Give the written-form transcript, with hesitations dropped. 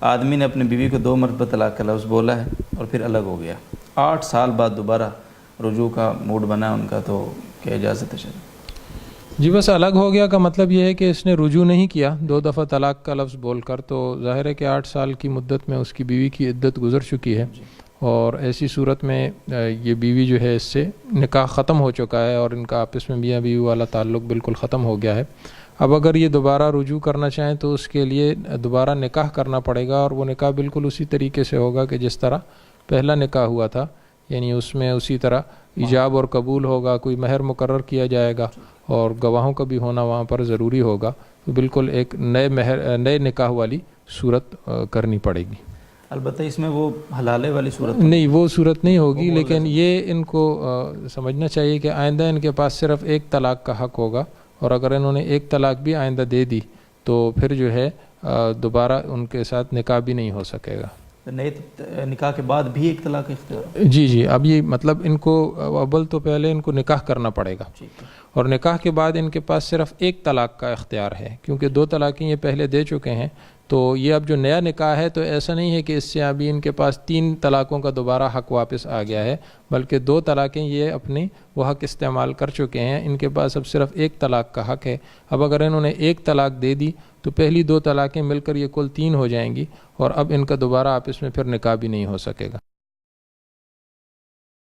آدمی نے اپنی بیوی کو 2 مرتبہ طلاق کا لفظ بولا ہے اور پھر الگ ہو گیا، 8 سال بعد دوبارہ رجوع کا موڈ بنا ان کا، تو کیا اجازت ہے شرعی؟ جی بس الگ ہو گیا کا مطلب یہ ہے کہ اس نے رجوع نہیں کیا 2 دفعہ طلاق کا لفظ بول کر، تو ظاہر ہے کہ 8 سال کی مدت میں اس کی بیوی کی عدت گزر چکی ہے، اور ایسی صورت میں یہ بیوی جو ہے اس سے نکاح ختم ہو چکا ہے اور ان کا آپس میں میاں بیوی والا تعلق بالکل ختم ہو گیا ہے۔ اب اگر یہ دوبارہ رجوع کرنا چاہیں تو اس کے لیے دوبارہ نکاح کرنا پڑے گا، اور وہ نکاح بالکل اسی طریقے سے ہوگا کہ جس طرح پہلا نکاح ہوا تھا، یعنی اس میں اسی طرح ایجاب اور قبول ہوگا، کوئی مہر مقرر کیا جائے گا اور گواہوں کا بھی ہونا وہاں پر ضروری ہوگا، تو بالکل ایک نئے نکاح والی صورت کرنی پڑے گی۔ البتہ اس میں وہ حلالے والی صورت نہیں، وہ صورت نہیں ہوگی، لیکن یہ ان کو سمجھنا چاہیے کہ آئندہ ان کے پاس صرف 1 طلاق کا حق ہوگا، اور اگر انہوں نے 1 طلاق بھی آئندہ دے دی تو پھر جو ہے دوبارہ ان کے ساتھ نکاح بھی نہیں ہو سکے گا۔ نئے نکاح کے بعد بھی 1 طلاق اختیار؟ جی اب یہ مطلب ان کو اول تو پہلے ان کو نکاح کرنا پڑے گا، اور نکاح کے بعد ان کے پاس صرف 1 طلاق کا اختیار ہے، کیونکہ 2 طلاقیں یہ پہلے دے چکے ہیں، تو یہ اب جو نیا نکاح ہے تو ایسا نہیں ہے کہ اس سے ابھی ان کے پاس 3 طلاقوں کا دوبارہ حق واپس آ گیا ہے، بلکہ 2 طلاقیں یہ اپنی وہ حق استعمال کر چکے ہیں، ان کے پاس اب صرف 1 طلاق کا حق ہے۔ اب اگر انہوں نے 1 طلاق دے دی تو پہلی 2 طلاقیں مل کر یہ کل 3 ہو جائیں گی، اور اب ان کا دوبارہ آپس میں پھر نکاح بھی نہیں ہو سکے گا۔